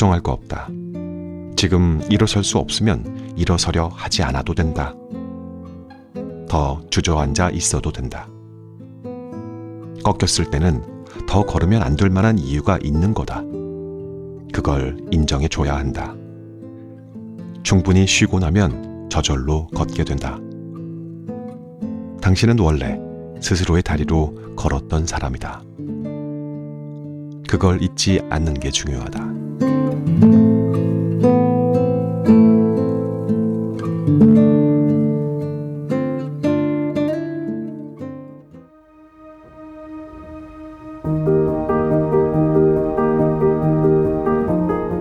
걱정할 거 없다. 지금 일어설 수 없으면 일어서려 하지 않아도 된다. 더 주저앉아 있어도 된다. 꺾였을 때는 더 걸으면 안 될 만한 이유가 있는 거다. 그걸 인정해 줘야 한다. 충분히 쉬고 나면 저절로 걷게 된다. 당신은 원래 스스로의 다리로 걸었던 사람이다. 그걸 잊지 않는 게 중요하다.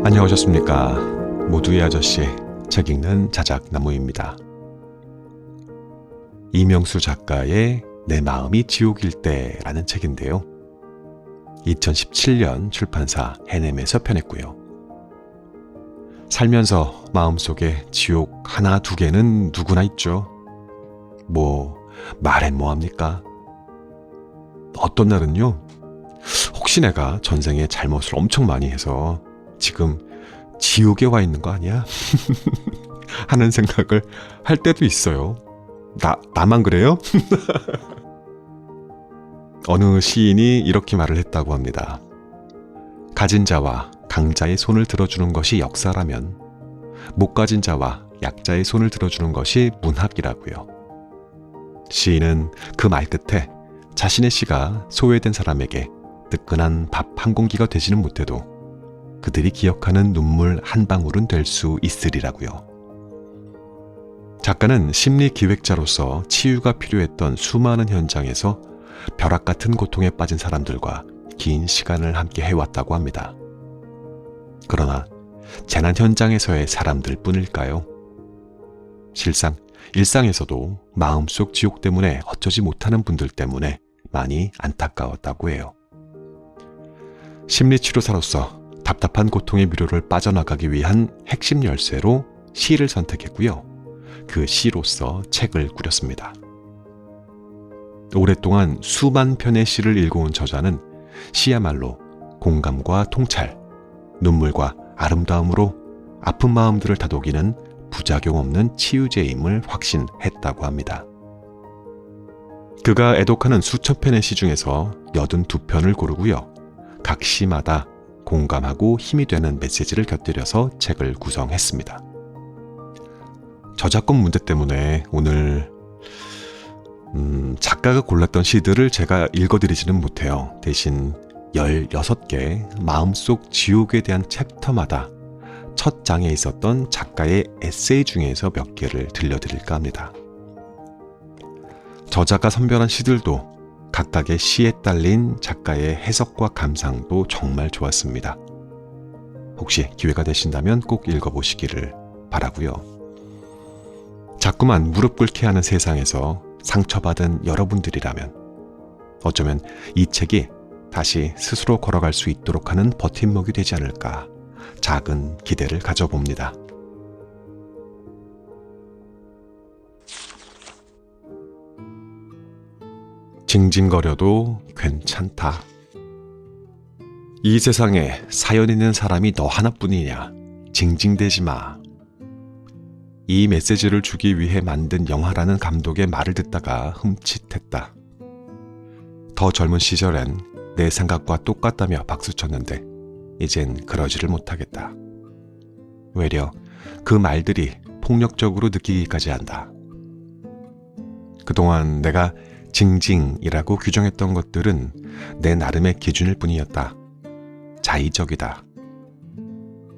안녕하셨습니까? 모두의 아저씨, 책 읽는 자작나무입니다. 이명수 작가의 내 마음이 지옥일 때라는 책인데요. 2017년 출판사 해냄에서 펴냈고요. 살면서 마음속에 지옥 하나 두 개는 누구나 있죠. 말해 뭐합니까? 어떤 날은요, 혹시 내가 전생에 잘못을 엄청 많이 해서 지금 지옥에 와 있는 거 아니야? 하는 생각을 할 때도 있어요. 나만 그래요? 어느 시인이 이렇게 말을 했다고 합니다. 가진 자와 강자의 손을 들어주는 것이 역사라면 못 가진 자와 약자의 손을 들어주는 것이 문학이라고요. 시인은 그 말 끝에 자신의 시가 소외된 사람에게 뜨끈한 밥 한 공기가 되지는 못해도 그들이 기억하는 눈물 한 방울은 될 수 있으리라고요. 작가는 심리기획자로서 치유가 필요했던 수많은 현장에서 벼락 같은 고통에 빠진 사람들과 긴 시간을 함께 해왔다고 합니다. 그러나 재난 현장에서의 사람들 뿐일까요? 실상 일상에서도 마음속 지옥 때문에 어쩌지 못하는 분들 때문에 많이 안타까웠다고 해요. 심리치료사로서 답답한 고통의 미로를 빠져나가기 위한 핵심 열쇠로 시를 선택했고요. 그 시로서 책을 꾸렸습니다. 오랫동안 수만 편의 시를 읽어온 저자는 시야말로 공감과 통찰, 눈물과 아름다움으로 아픈 마음들을 다독이는 부작용 없는 치유제임을 확신했다고 합니다. 그가 애독하는 수천 편의 시 중에서 82편을 고르고요. 각 시마다 공감하고 힘이 되는 메시지를 곁들여서 책을 구성했습니다. 저작권 문제 때문에 오늘 작가가 골랐던 시들을 제가 읽어드리지는 못해요. 대신 16개 마음속 지옥에 대한 챕터마다 첫 장에 있었던 작가의 에세이 중에서 몇 개를 들려드릴까 합니다. 저자가 선별한 시들도 각각의 시에 딸린 작가의 해석과 감상도 정말 좋았습니다. 혹시 기회가 되신다면 꼭 읽어보시기를 바라고요. 자꾸만 무릎 꿇게 하는 세상에서 상처받은 여러분들이라면 어쩌면 이 책이 다시 스스로 걸어갈 수 있도록 하는 버팀목이 되지 않을까 작은 기대를 가져봅니다. 징징거려도 괜찮다. 이 세상에 사연 있는 사람이 너 하나뿐이냐. 징징대지 마. 이 메시지를 주기 위해 만든 영화라는 감독의 말을 듣다가 흠칫했다. 더 젊은 시절엔 내 생각과 똑같다며 박수쳤는데 이젠 그러지를 못하겠다. 외려 그 말들이 폭력적으로 느끼기까지 한다. 그동안 내가 징징이라고 규정했던 것들은 내 나름의 기준일 뿐이었다. 자의적이다.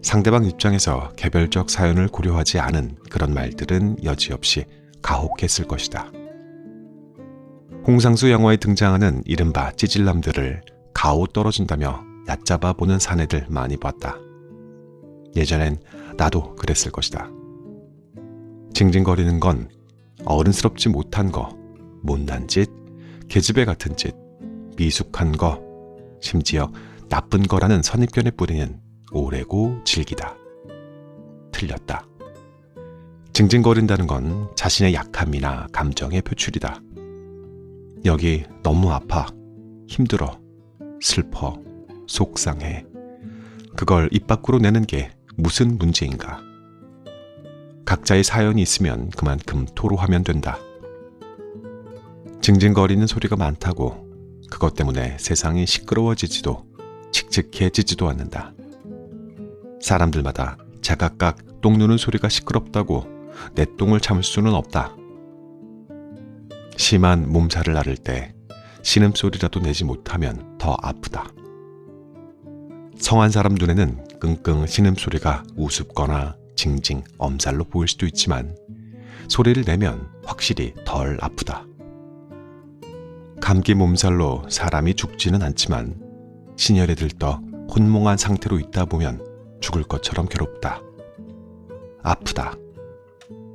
상대방 입장에서 개별적 사연을 고려하지 않은 그런 말들은 여지없이 가혹했을 것이다. 홍상수 영화에 등장하는 이른바 찌질남들을 가오 떨어진다며 얕잡아 보는 사내들 많이 봤다. 예전엔 나도 그랬을 것이다. 징징거리는 건 어른스럽지 못한 거, 못난 짓, 계집애 같은 짓, 미숙한 거, 심지어 나쁜 거라는 선입견에 뿌리는 오래고 질기다. 틀렸다. 징징거린다는 건 자신의 약함이나 감정의 표출이다. 여기 너무 아파, 힘들어, 슬퍼, 속상해, 그걸 입 밖으로 내는 게 무슨 문제인가? 각자의 사연이 있으면 그만큼 토로하면 된다. 징징거리는 소리가 많다고 그것 때문에 세상이 시끄러워지지도 칙칙해지지도 않는다. 사람들마다 제각각 똥 누는 소리가 시끄럽다고 내 똥을 참을 수는 없다. 심한 몸살을 앓을 때 신음소리라도 내지 못하면 더 아프다. 성한 사람 눈에는 끙끙 신음소리가 우습거나 징징 엄살로 보일 수도 있지만 소리를 내면 확실히 덜 아프다. 감기 몸살로 사람이 죽지는 않지만 신혈에 들떠 혼몽한 상태로 있다 보면 죽을 것처럼 괴롭다. 아프다.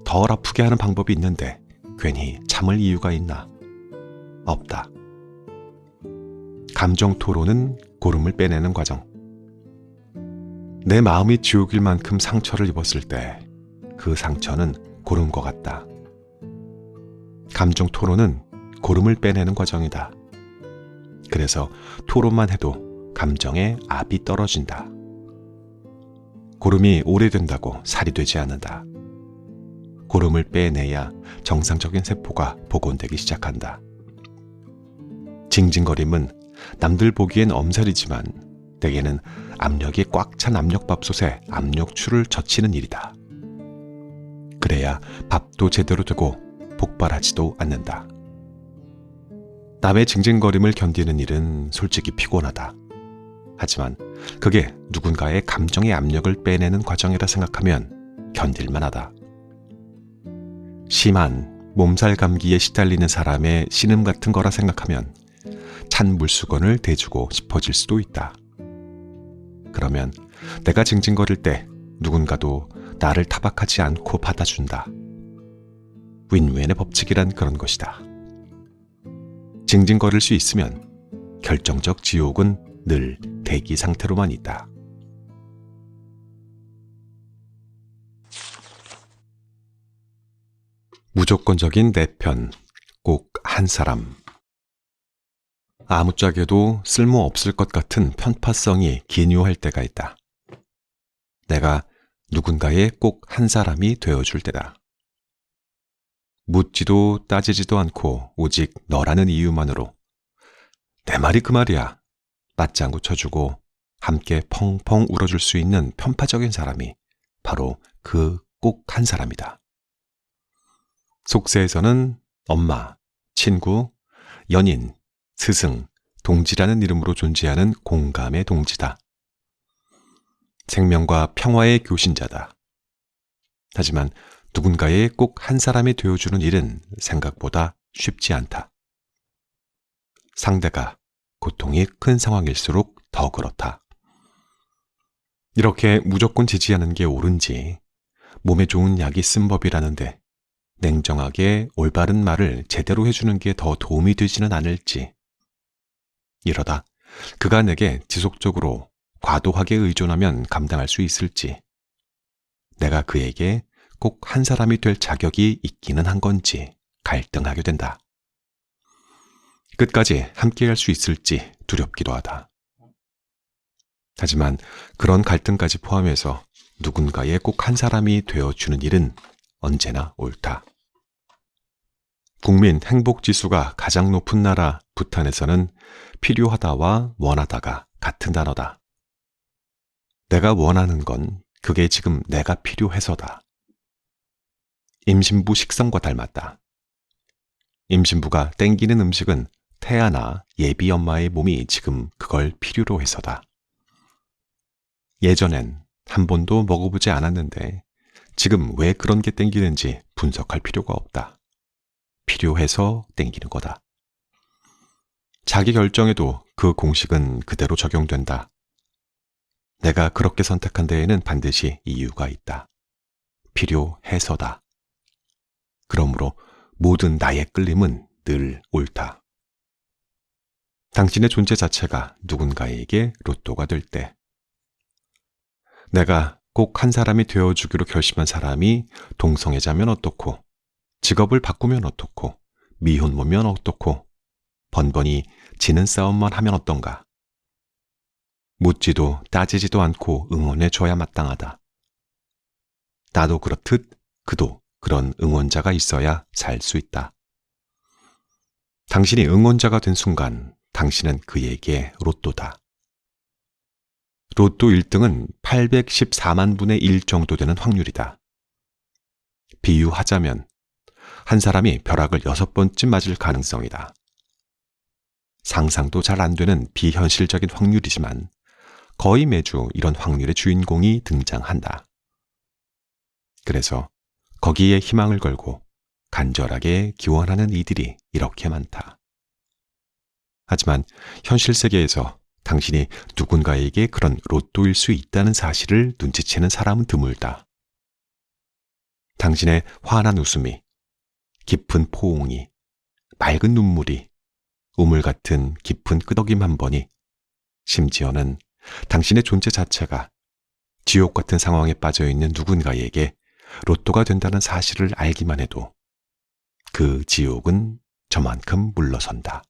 덜 아프게 하는 방법이 있는데 괜히 참을 이유가 있나? 없다. 감정 토로는 고름을 빼내는 과정. 내 마음이 지옥일 만큼 상처를 입었을 때 그 상처는 고름과 같다. 감정 토로는 고름을 빼내는 과정이다. 그래서 토로만 해도 감정의 압이 떨어진다. 고름이 오래된다고 살이 되지 않는다. 고름을 빼내야 정상적인 세포가 복원되기 시작한다. 징징거림은 남들 보기엔 엄살이지만 대개는 압력이 꽉 찬 압력밥솥에 압력추를 젖히는 일이다. 그래야 밥도 제대로 되고 폭발하지도 않는다. 남의 징징거림을 견디는 일은 솔직히 피곤하다. 하지만 그게 누군가의 감정의 압력을 빼내는 과정이라 생각하면 견딜만하다. 심한 몸살 감기에 시달리는 사람의 신음 같은 거라 생각하면 찬 물수건을 대주고 싶어질 수도 있다. 그러면 내가 징징거릴 때 누군가도 나를 타박하지 않고 받아준다. 윈윈의 법칙이란 그런 것이다. 징징거릴 수 있으면 결정적 지옥은 늘 대기 상태로만 있다. 무조건적인 내 편, 꼭 한 사람. 아무짝에도 쓸모없을 것 같은 편파성이 기묘할 때가 있다. 내가 누군가의 꼭 한 사람이 되어줄 때다. 묻지도 따지지도 않고 오직 너라는 이유만으로 내 말이 그 말이야 맞장구 쳐주고 함께 펑펑 울어줄 수 있는 편파적인 사람이 바로 그 꼭 한 사람이다. 속세에서는 엄마, 친구, 연인, 스승, 동지라는 이름으로 존재하는 공감의 동지다. 생명과 평화의 교신자다. 하지만 누군가의 꼭 한 사람이 되어주는 일은 생각보다 쉽지 않다. 상대가 고통이 큰 상황일수록 더 그렇다. 이렇게 무조건 지지하는 게 옳은지 몸에 좋은 약이 쓴 법이라는데 냉정하게 올바른 말을 제대로 해주는 게 더 도움이 되지는 않을지. 이러다 그가 내게 지속적으로 과도하게 의존하면 감당할 수 있을지. 내가 그에게 꼭 한 사람이 될 자격이 있기는 한 건지 갈등하게 된다. 끝까지 함께할 수 있을지 두렵기도 하다. 하지만 그런 갈등까지 포함해서 누군가의 꼭 한 사람이 되어주는 일은 언제나 옳다. 국민 행복지수가 가장 높은 나라 부탄에서는 필요하다와 원하다가 같은 단어다. 내가 원하는 건 그게 지금 내가 필요해서다. 임신부 식성과 닮았다. 임신부가 땡기는 음식은 태아나 예비 엄마의 몸이 지금 그걸 필요로 해서다. 예전엔 한 번도 먹어보지 않았는데 지금 왜 그런 게 땡기는지 분석할 필요가 없다. 필요해서 땡기는 거다. 자기 결정에도 그 공식은 그대로 적용된다. 내가 그렇게 선택한 데에는 반드시 이유가 있다. 필요해서다. 그러므로 모든 나의 끌림은 늘 옳다. 당신의 존재 자체가 누군가에게 로또가 될 때, 내가 꼭 한 사람이 되어주기로 결심한 사람이 동성애자면 어떻고, 직업을 바꾸면 어떻고, 미혼모면 어떻고, 번번이 지는 싸움만 하면 어떤가. 묻지도 따지지도 않고 응원해줘야 마땅하다. 나도 그렇듯 그도 그런 응원자가 있어야 살 수 있다. 당신이 응원자가 된 순간 당신은 그에게 로또다. 로또 1등은 814만 분의 1 정도 되는 확률이다. 비유하자면 한 사람이 벼락을 6번쯤 맞을 가능성이다. 상상도 잘 안 되는 비현실적인 확률이지만 거의 매주 이런 확률의 주인공이 등장한다. 그래서 거기에 희망을 걸고 간절하게 기원하는 이들이 이렇게 많다. 하지만 현실 세계에서 당신이 누군가에게 그런 로또일 수 있다는 사실을 눈치채는 사람은 드물다. 당신의 환한 웃음이, 깊은 포옹이, 맑은 눈물이, 우물 같은 깊은 끄덕임 한 번이, 심지어는 당신의 존재 자체가 지옥 같은 상황에 빠져 있는 누군가에게 로또가 된다는 사실을 알기만 해도 그 지옥은 저만큼 물러선다.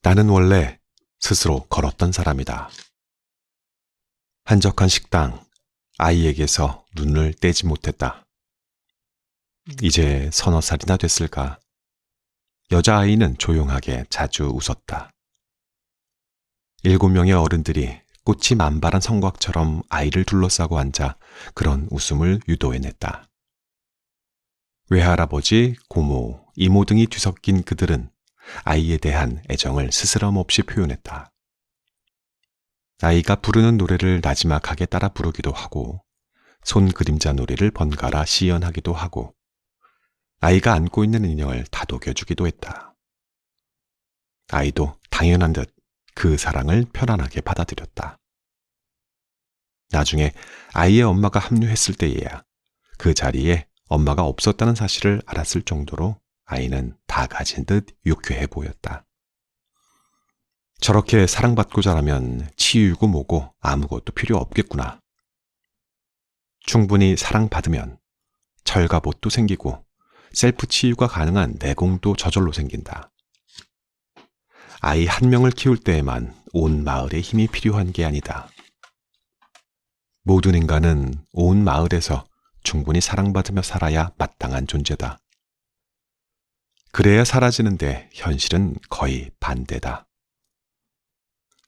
나는 원래 스스로 걸었던 사람이다. 한적한 식당, 아이에게서 눈을 떼지 못했다. 이제 서너 살이나 됐을까? 여자아이는 조용하게 자주 웃었다. 7명의 어른들이 꽃이 만발한 성곽처럼 아이를 둘러싸고 앉아 그런 웃음을 유도해냈다. 외할아버지, 고모, 이모 등이 뒤섞인 그들은 아이에 대한 애정을 스스럼 없이 표현했다. 아이가 부르는 노래를 나지막하게 따라 부르기도 하고 손 그림자 놀이를 번갈아 시연하기도 하고 아이가 안고 있는 인형을 다독여주기도 했다. 아이도 당연한 듯 그 사랑을 편안하게 받아들였다. 나중에 아이의 엄마가 합류했을 때에야 그 자리에 엄마가 없었다는 사실을 알았을 정도로 아이는 다 가진 듯 유쾌해 보였다. 저렇게 사랑받고 자라면 치유고 뭐고 아무것도 필요 없겠구나. 충분히 사랑받으면 철갑옷도 생기고 셀프 치유가 가능한 내공도 저절로 생긴다. 아이 한 명을 키울 때에만 온 마을의 힘이 필요한 게 아니다. 모든 인간은 온 마을에서 충분히 사랑받으며 살아야 마땅한 존재다. 그래야 사라지는데 현실은 거의 반대다.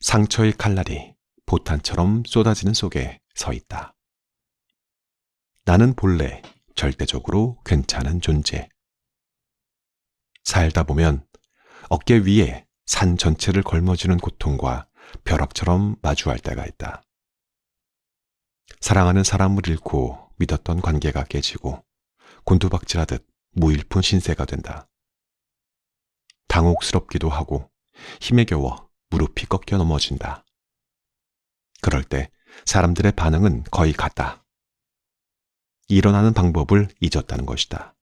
상처의 칼날이 보탄처럼 쏟아지는 속에 서 있다. 나는 본래 절대적으로 괜찮은 존재. 살다 보면 어깨 위에 산 전체를 걸머쥐는 고통과 벼락처럼 마주할 때가 있다. 사랑하는 사람을 잃고 믿었던 관계가 깨지고 곤두박질하듯 무일푼 신세가 된다. 당혹스럽기도 하고 힘에 겨워 무릎이 꺾여 넘어진다. 그럴 때 사람들의 반응은 거의 같다. 일어나는 방법을 잊었다는 것이다.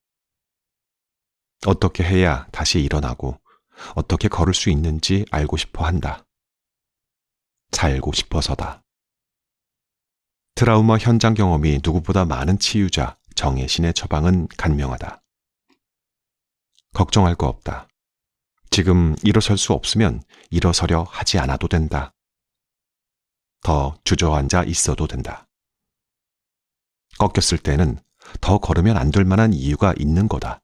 어떻게 해야 다시 일어나고 어떻게 걸을 수 있는지 알고 싶어 한다. 살고 싶어서다. 트라우마 현장 경험이 누구보다 많은 치유자 정혜신의 처방은 간명하다. 걱정할 거 없다. 지금 일어설 수 없으면 일어서려 하지 않아도 된다. 더 주저앉아 있어도 된다. 꺾였을 때는 더 걸으면 안 될 만한 이유가 있는 거다.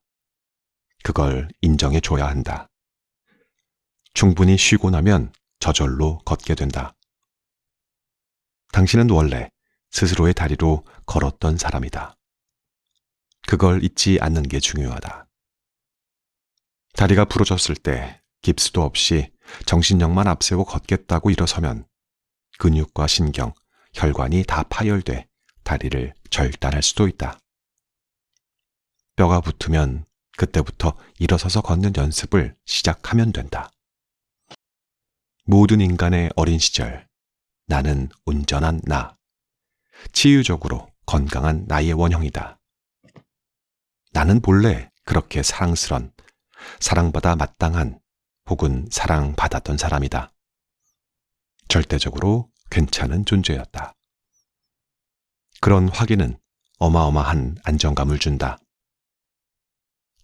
그걸 인정해 줘야 한다. 충분히 쉬고 나면 저절로 걷게 된다. 당신은 원래 스스로의 다리로 걸었던 사람이다. 그걸 잊지 않는 게 중요하다. 다리가 부러졌을 때 깁스도 없이 정신력만 앞세워 걷겠다고 일어서면 근육과 신경, 혈관이 다 파열돼 다리를 절단할 수도 있다. 뼈가 붙으면 그때부터 일어서서 걷는 연습을 시작하면 된다. 모든 인간의 어린 시절, 나는 온전한 나, 치유적으로 건강한 나의 원형이다. 나는 본래 그렇게 사랑스런, 사랑받아 마땅한 혹은 사랑받았던 사람이다. 절대적으로 괜찮은 존재였다. 그런 확인은 어마어마한 안정감을 준다.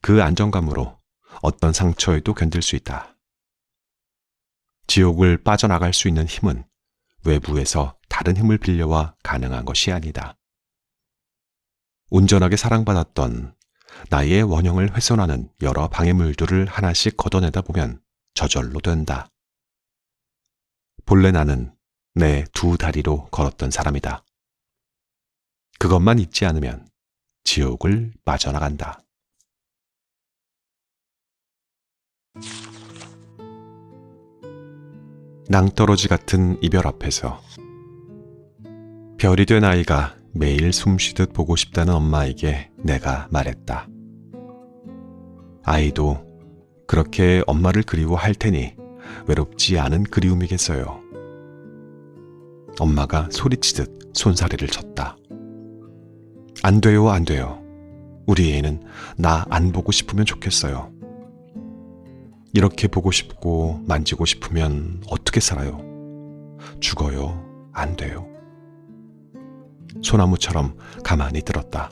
그 안정감으로 어떤 상처에도 견딜 수 있다. 지옥을 빠져나갈 수 있는 힘은 외부에서 다른 힘을 빌려와 가능한 것이 아니다. 온전하게 사랑받았던 나의 원형을 훼손하는 여러 방해물들을 하나씩 걷어내다 보면 저절로 된다. 본래 나는 내 두 다리로 걸었던 사람이다. 그것만 잊지 않으면 지옥을 빠져나간다. 낭떠러지 같은 이별 앞에서 별이 된 아이가 매일 숨쉬듯 보고 싶다는 엄마에게 내가 말했다. 아이도 그렇게 엄마를 그리워할 테니 외롭지 않은 그리움이겠어요. 엄마가 소리치듯 손사래를 쳤다. 안 돼요, 안 돼요. 우리 애는 나 안 보고 싶으면 좋겠어요. 이렇게 보고 싶고 만지고 싶으면 어떻게 살아요? 죽어요. 안 돼요. 소나무처럼 가만히 들었다.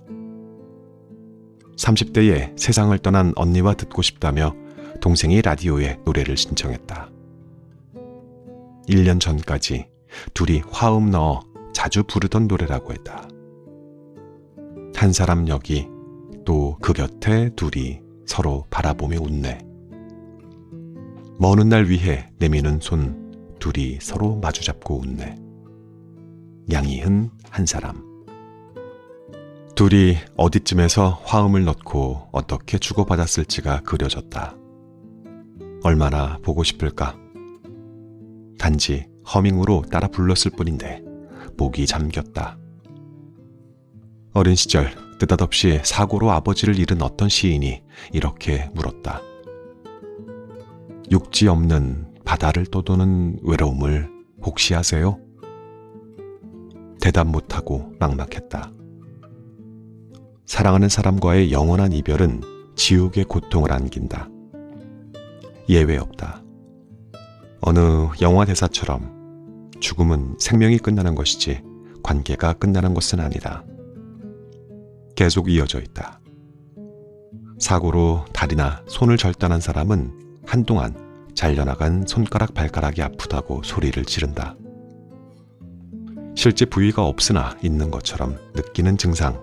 30대에 세상을 떠난 언니와 듣고 싶다며 동생이 라디오에 노래를 신청했다. 1년 전까지 둘이 화음 넣어 자주 부르던 노래라고 했다. 한 사람 여기 또 그 곁에 둘이 서로 바라보며 웃네. 먼 훗날 위해 내미는 손 둘이 서로 마주잡고 웃네. 양이흔 한 사람. 둘이 어디쯤에서 화음을 넣고 어떻게 주고받았을지가 그려졌다. 얼마나 보고 싶을까? 단지 허밍으로 따라 불렀을 뿐인데 목이 잠겼다. 어린 시절 느닷없이 사고로 아버지를 잃은 어떤 시인이 이렇게 물었다. 육지 없는 바다를 떠도는 외로움을 혹시 아세요? 대답 못하고 막막했다. 사랑하는 사람과의 영원한 이별은 지옥의 고통을 안긴다. 예외 없다. 어느 영화 대사처럼 죽음은 생명이 끝나는 것이지 관계가 끝나는 것은 아니다. 계속 이어져 있다. 사고로 다리나 손을 절단한 사람은 한동안 잘려나간 손가락 발가락이 아프다고 소리를 지른다. 실제 부위가 없으나 있는 것처럼 느끼는 증상,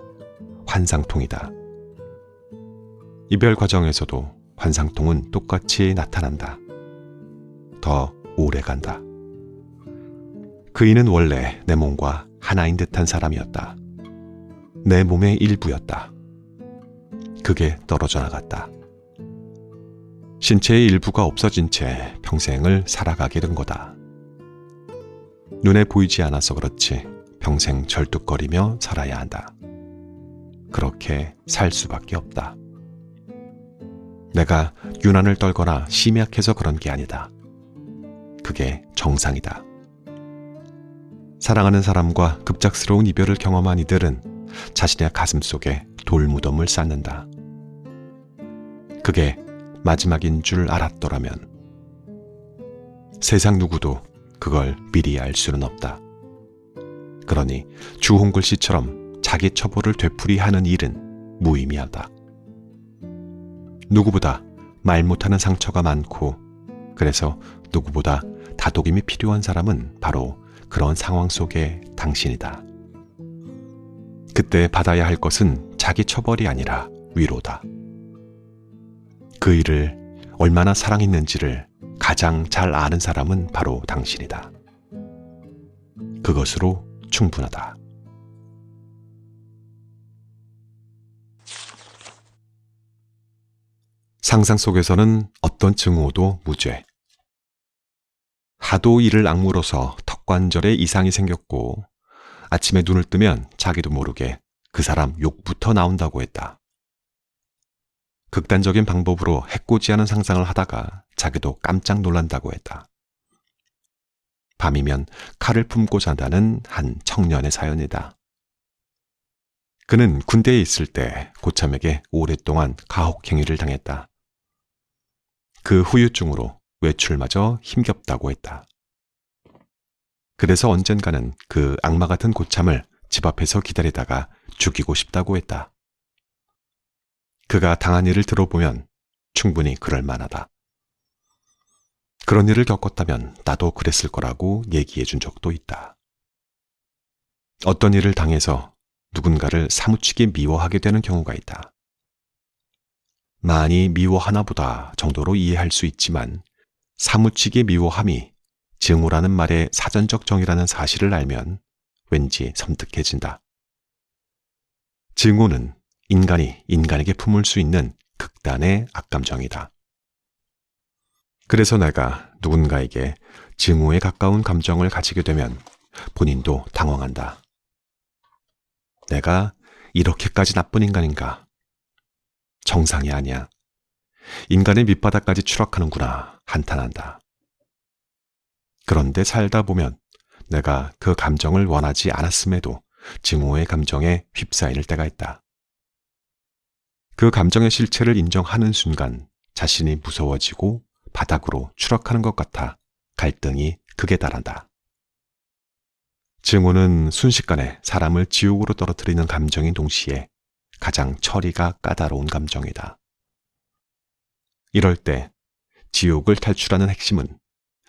환상통이다. 이별 과정에서도 환상통은 똑같이 나타난다. 더 오래 간다. 그이는 원래 내 몸과 하나인 듯한 사람이었다. 내 몸의 일부였다. 그게 떨어져 나갔다. 신체의 일부가 없어진 채 평생을 살아가게 된 거다. 눈에 보이지 않아서 그렇지 평생 절뚝거리며 살아야 한다. 그렇게 살 수밖에 없다. 내가 유난을 떨거나 심약해서 그런 게 아니다. 그게 정상이다. 사랑하는 사람과 급작스러운 이별을 경험한 이들은 자신의 가슴 속에 돌무덤을 쌓는다. 그게 마지막인 줄 알았더라면 세상 누구도 그걸 미리 알 수는 없다. 그러니 주홍글 씨처럼 자기 처벌을 되풀이하는 일은 무의미하다. 누구보다 말 못하는 상처가 많고 그래서 누구보다 다독임이 필요한 사람은 바로 그런 상황 속의 당신이다. 그때 받아야 할 것은 자기 처벌이 아니라 위로다. 그 일을 얼마나 사랑했는지를 가장 잘 아는 사람은 바로 당신이다. 그것으로 충분하다. 상상 속에서는 어떤 증오도 무죄. 하도 이를 악물어서 턱관절에 이상이 생겼고 아침에 눈을 뜨면 자기도 모르게 그 사람 욕부터 나온다고 했다. 극단적인 방법으로 해코지하는 상상을 하다가 자기도 깜짝 놀란다고 했다. 밤이면 칼을 품고 잔다는 한 청년의 사연이다. 그는 군대에 있을 때 고참에게 오랫동안 가혹행위를 당했다. 그 후유증으로 외출마저 힘겹다고 했다. 그래서 언젠가는 그 악마 같은 고참을 집 앞에서 기다리다가 죽이고 싶다고 했다. 그가 당한 일을 들어보면 충분히 그럴 만하다. 그런 일을 겪었다면 나도 그랬을 거라고 얘기해 준 적도 있다. 어떤 일을 당해서 누군가를 사무치게 미워하게 되는 경우가 있다. 많이 미워하나 보다 정도로 이해할 수 있지만 사무치게 미워함이 증오라는 말의 사전적 정의라는 사실을 알면 왠지 섬뜩해진다. 증오는 인간이 인간에게 품을 수 있는 극단의 악감정이다. 그래서 내가 누군가에게 증오에 가까운 감정을 가지게 되면 본인도 당황한다. 내가 이렇게까지 나쁜 인간인가? 정상이 아니야. 인간의 밑바닥까지 추락하는구나 한탄한다. 그런데 살다 보면 내가 그 감정을 원하지 않았음에도 증오의 감정에 휩싸일 때가 있다. 그 감정의 실체를 인정하는 순간 자신이 무서워지고 바닥으로 추락하는 것 같아 갈등이 극에 달한다. 증오는 순식간에 사람을 지옥으로 떨어뜨리는 감정인 동시에 가장 처리가 까다로운 감정이다. 이럴 때 지옥을 탈출하는 핵심은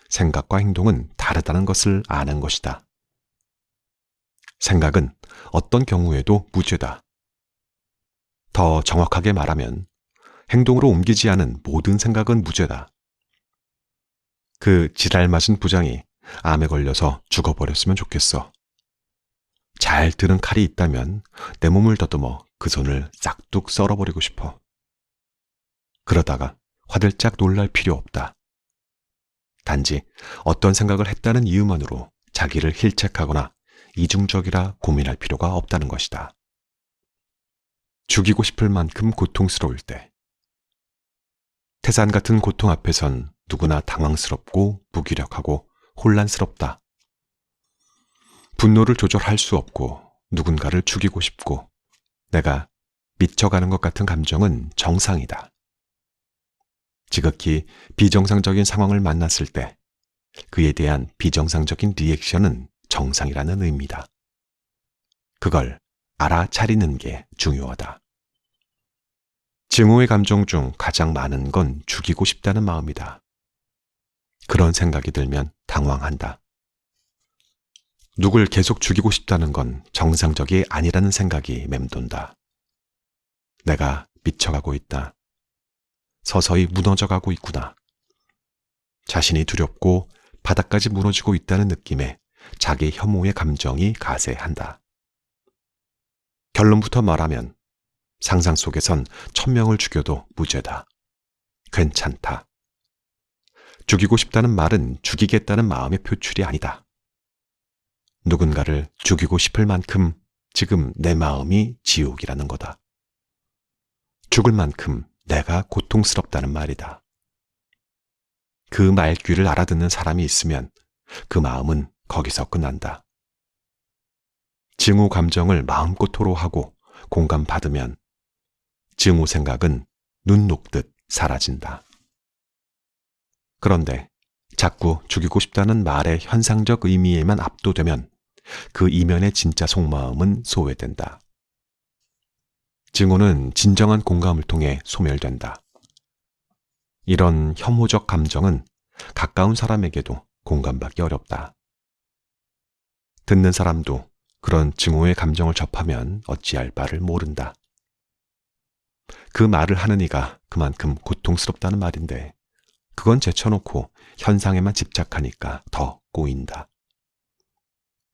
생각과 행동은 다르다는 것을 아는 것이다. 생각은 어떤 경우에도 무죄다. 더 정확하게 말하면 행동으로 옮기지 않은 모든 생각은 무죄다. 그 지랄 맞은 부장이 암에 걸려서 죽어버렸으면 좋겠어. 잘 들은 칼이 있다면 내 몸을 더듬어 그 손을 싹둑 썰어버리고 싶어. 그러다가 화들짝 놀랄 필요 없다. 단지 어떤 생각을 했다는 이유만으로 자기를 힐책하거나 이중적이라 고민할 필요가 없다는 것이다. 죽이고 싶을 만큼 고통스러울 때. 태산 같은 고통 앞에선 누구나 당황스럽고 무기력하고 혼란스럽다. 분노를 조절할 수 없고 누군가를 죽이고 싶고 내가 미쳐가는 것 같은 감정은 정상이다. 지극히 비정상적인 상황을 만났을 때 그에 대한 비정상적인 리액션은 정상이라는 의미다. 그걸 알아차리는 게 중요하다. 증오의 감정 중 가장 많은 건 죽이고 싶다는 마음이다. 그런 생각이 들면 당황한다. 누굴 계속 죽이고 싶다는 건 정상적이 아니라는 생각이 맴돈다. 내가 미쳐가고 있다. 서서히 무너져가고 있구나. 자신이 두렵고 바닥까지 무너지고 있다는 느낌에 자기 혐오의 감정이 가세한다. 결론부터 말하면 상상 속에선 1000명을 죽여도 무죄다. 괜찮다. 죽이고 싶다는 말은 죽이겠다는 마음의 표출이 아니다. 누군가를 죽이고 싶을 만큼 지금 내 마음이 지옥이라는 거다. 죽을 만큼 내가 고통스럽다는 말이다. 그 말귀를 알아듣는 사람이 있으면 그 마음은 거기서 끝난다. 증오 감정을 마음껏 토로하고 공감받으면 증오 생각은 눈 녹듯 사라진다. 그런데 자꾸 죽이고 싶다는 말의 현상적 의미에만 압도되면 그 이면의 진짜 속마음은 소외된다. 증오는 진정한 공감을 통해 소멸된다. 이런 혐오적 감정은 가까운 사람에게도 공감받기 어렵다. 듣는 사람도 그런 증오의 감정을 접하면 어찌할 바를 모른다. 그 말을 하는 이가 그만큼 고통스럽다는 말인데 그건 제쳐놓고 현상에만 집착하니까 더 꼬인다.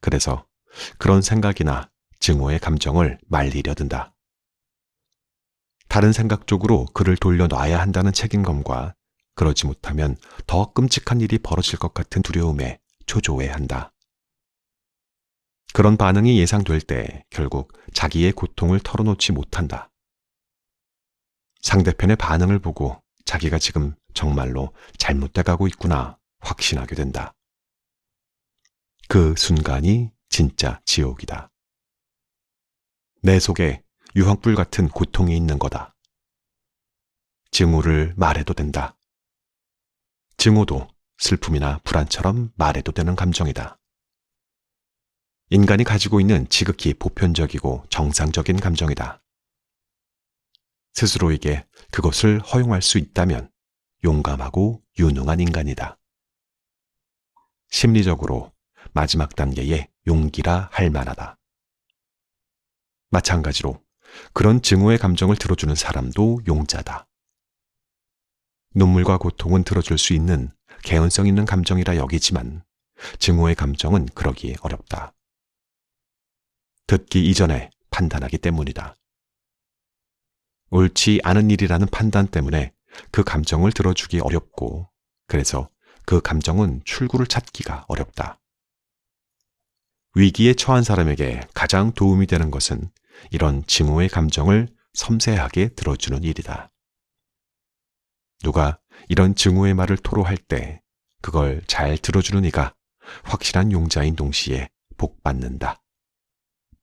그래서 그런 생각이나 증오의 감정을 말리려 든다. 다른 생각 쪽으로 그를 돌려놔야 한다는 책임감과 그러지 못하면 더 끔찍한 일이 벌어질 것 같은 두려움에 초조해한다. 그런 반응이 예상될 때 결국 자기의 고통을 털어놓지 못한다. 상대편의 반응을 보고 자기가 지금 정말로 잘못돼 가고 있구나 확신하게 된다. 그 순간이 진짜 지옥이다. 내 속에 유황불 같은 고통이 있는 거다. 증오를 말해도 된다. 증오도 슬픔이나 불안처럼 말해도 되는 감정이다. 인간이 가지고 있는 지극히 보편적이고 정상적인 감정이다. 스스로에게 그것을 허용할 수 있다면 용감하고 유능한 인간이다. 심리적으로 마지막 단계의 용기라 할 만하다. 마찬가지로 그런 증오의 감정을 들어주는 사람도 용자다. 눈물과 고통은 들어줄 수 있는 개연성 있는 감정이라 여기지만 증오의 감정은 그러기 어렵다. 듣기 이전에 판단하기 때문이다. 옳지 않은 일이라는 판단 때문에 그 감정을 들어주기 어렵고, 그래서 그 감정은 출구를 찾기가 어렵다. 위기에 처한 사람에게 가장 도움이 되는 것은 이런 증오의 감정을 섬세하게 들어주는 일이다. 누가 이런 증오의 말을 토로할 때 그걸 잘 들어주는 이가 확실한 용자인 동시에 복받는다.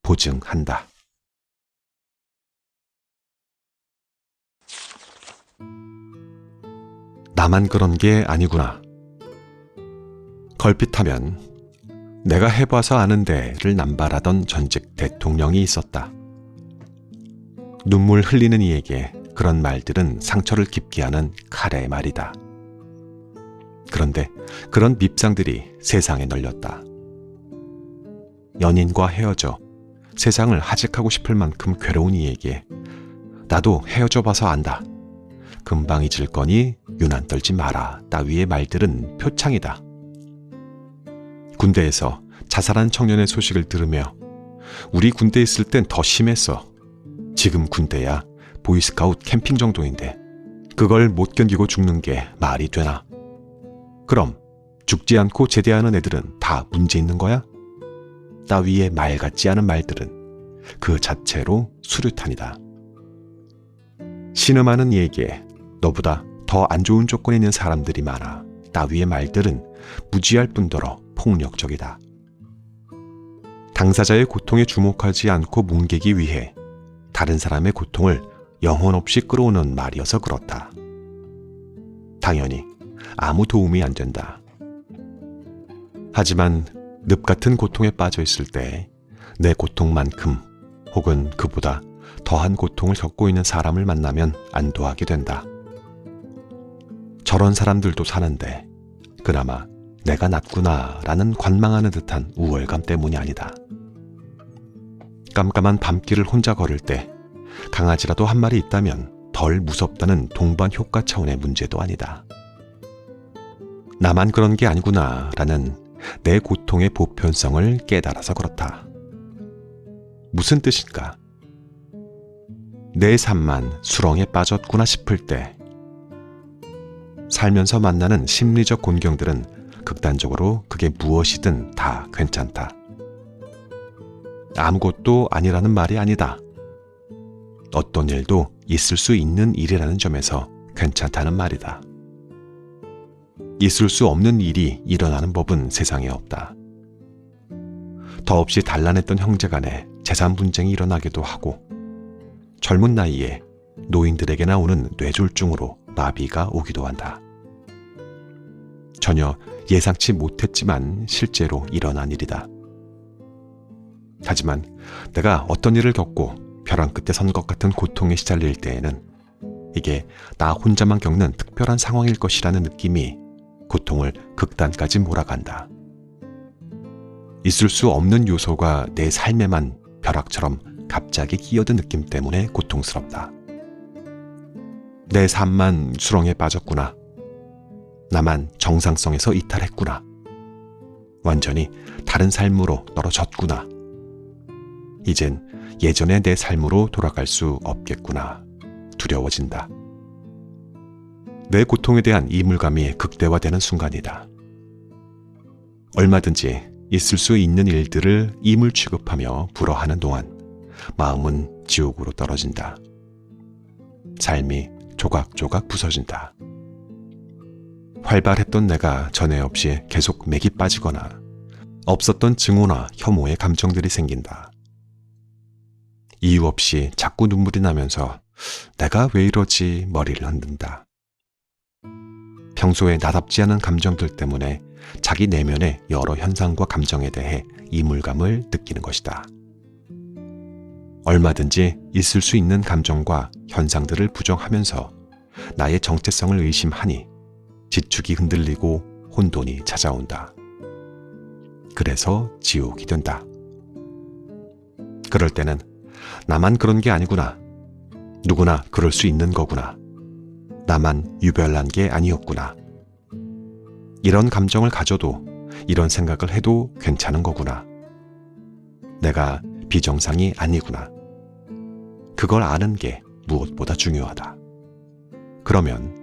보증한다. 나만 그런 게 아니구나. 걸핏하면 내가 해봐서 아는데를 남발하던 전직 대통령이 있었다. 눈물 흘리는 이에게 그런 말들은 상처를 깊게 하는 칼의 말이다. 그런데 그런 밉상들이 세상에 널렸다. 연인과 헤어져 세상을 하직하고 싶을 만큼 괴로운 이에게 나도 헤어져 봐서 안다. 금방 잊을 거니 유난 떨지 마라 따위의 말들은 표창이다. 군대에서 자살한 청년의 소식을 들으며 우리 군대에 있을 땐 더 심했어. 지금 군대야 보이스카웃 캠핑 정도인데 그걸 못 견디고 죽는 게 말이 되나? 그럼 죽지 않고 제대하는 애들은 다 문제 있는 거야? 따위의 말 같지 않은 말들은 그 자체로 수류탄이다. 신음하는 이에게 너보다 더 안 좋은 조건에 있는 사람들이 많아 따위의 말들은 무지할 뿐더러 폭력적이다. 당사자의 고통에 주목하지 않고 뭉개기 위해 다른 사람의 고통을 영혼 없이 끌어오는 말이어서 그렇다. 당연히 아무 도움이 안 된다. 하지만 늪 같은 고통에 빠져 있을 때 내 고통만큼 혹은 그보다 더한 고통을 겪고 있는 사람을 만나면 안도하게 된다. 저런 사람들도 사는데 그나마 내가 낫구나라는 관망하는 듯한 우월감 때문이 아니다. 깜깜한 밤길을 혼자 걸을 때 강아지라도 한 마리 있다면 덜 무섭다는 동반 효과 차원의 문제도 아니다. 나만 그런 게 아니구나라는 내 고통의 보편성을 깨달아서 그렇다. 무슨 뜻일까? 내 삶만 수렁에 빠졌구나 싶을 때 살면서 만나는 심리적 곤경들은 극단적으로 그게 무엇이든 다 괜찮다. 아무것도 아니라는 말이 아니다. 어떤 일도 있을 수 있는 일이라는 점에서 괜찮다는 말이다. 있을 수 없는 일이 일어나는 법은 세상에 없다. 더없이 단란했던 형제간에 재산 분쟁이 일어나기도 하고 젊은 나이에 노인들에게나 오는 뇌졸중으로 마비가 오기도 한다. 전혀 예상치 못했지만 실제로 일어난 일이다. 하지만 내가 어떤 일을 겪고 벼랑 끝에 선 것 같은 고통에 시달릴 때에는 이게 나 혼자만 겪는 특별한 상황일 것이라는 느낌이 고통을 극단까지 몰아간다. 있을 수 없는 요소가 내 삶에만 벼락처럼 갑자기 끼어든 느낌 때문에 고통스럽다. 내 삶만 수렁에 빠졌구나. 나만 정상성에서 이탈했구나. 완전히 다른 삶으로 떨어졌구나. 이젠 예전의 내 삶으로 돌아갈 수 없겠구나. 두려워진다. 내 고통에 대한 이물감이 극대화되는 순간이다. 얼마든지 있을 수 있는 일들을 이물 취급하며 불어하는 동안 마음은 지옥으로 떨어진다. 삶이 조각조각 부서진다. 활발했던 내가 전에 없이 계속 맥이 빠지거나 없었던 증오나 혐오의 감정들이 생긴다. 이유 없이 자꾸 눈물이 나면서 내가 왜 이러지 머리를 흔든다. 평소에 나답지 않은 감정들 때문에 자기 내면의 여러 현상과 감정에 대해 이물감을 느끼는 것이다. 얼마든지 있을 수 있는 감정과 현상들을 부정하면서 나의 정체성을 의심하니 지축이 흔들리고 혼돈이 찾아온다. 그래서 지옥이 된다. 그럴 때는 나만 그런 게 아니구나. 누구나 그럴 수 있는 거구나. 나만 유별난 게 아니었구나. 이런 감정을 가져도 이런 생각을 해도 괜찮은 거구나. 내가 비정상이 아니구나. 그걸 아는 게 무엇보다 중요하다. 그러면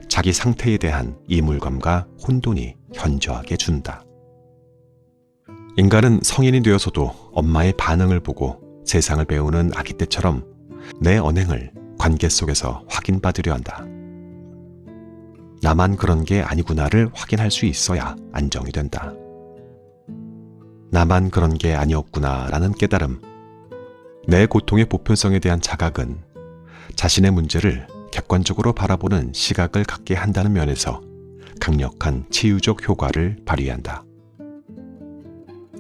자기 상태에 대한 이물감과 혼돈이 현저하게 준다. 인간은 성인이 되어서도 엄마의 반응을 보고 세상을 배우는 아기 때처럼 내 언행을 관계 속에서 확인받으려 한다. 나만 그런 게 아니구나를 확인할 수 있어야 안정이 된다. 나만 그런 게 아니었구나라는 깨달음, 내 고통의 보편성에 대한 자각은 자신의 문제를 객관적으로 바라보는 시각을 갖게 한다는 면에서 강력한 치유적 효과를 발휘한다.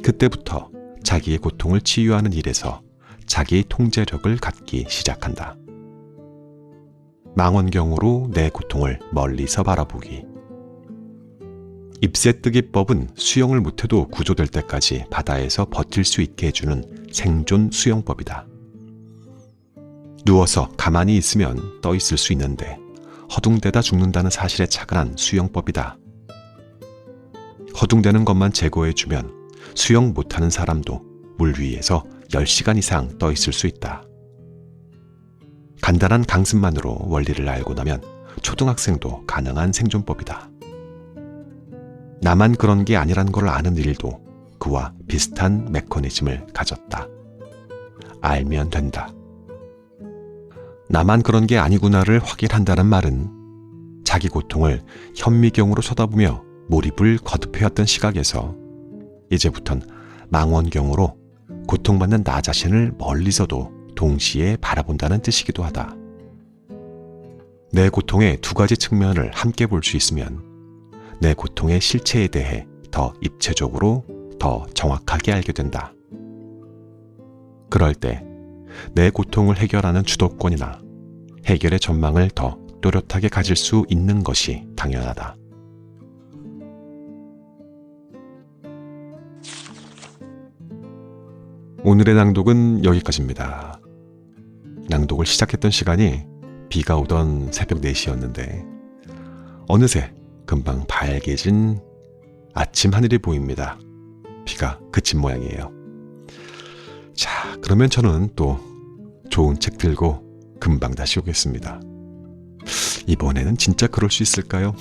그때부터 자기의 고통을 치유하는 일에서 자기의 통제력을 갖기 시작한다. 망원경으로 내 고통을 멀리서 바라보기. ip새뜨기법은 수영을 못해도 구조될 때까지 바다에서 버틸 수 있게 해주는 생존 수영법이다. 누워서 가만히 있으면 떠 있을 수 있는데 허둥대다 죽는다는 사실에 착안한 수영법이다. 허둥대는 것만 제거해주면 수영 못하는 사람도 물 위에서 10시간 이상 떠 있을 수 있다. 간단한 강습만으로 원리를 알고 나면 초등학생도 가능한 생존법이다. 나만 그런 게 아니란 걸 아는 일도 그와 비슷한 메커니즘을 가졌다. 알면 된다. 나만 그런 게 아니구나를 확인한다는 말은 자기 고통을 현미경으로 쳐다보며 몰입을 거듭해왔던 시각에서 이제부턴 망원경으로 고통받는 나 자신을 멀리서도 동시에 바라본다는 뜻이기도 하다. 내 고통의 두 가지 측면을 함께 볼 수 있으면 내 고통의 실체에 대해 더 입체적으로, 더 정확하게 알게 된다. 그럴 때 내 고통을 해결하는 주도권이나 해결의 전망을 더 또렷하게 가질 수 있는 것이 당연하다. 오늘의 낭독은 여기까지입니다. 낭독을 시작했던 시간이 비가 오던 새벽 4시였는데 어느새 금방 밝아진 아침 하늘이 보입니다. 비가 그친 모양이에요. 자, 그러면 저는 또 좋은 책 들고 금방 다시 오겠습니다. 이번에는 진짜 그럴 수 있을까요?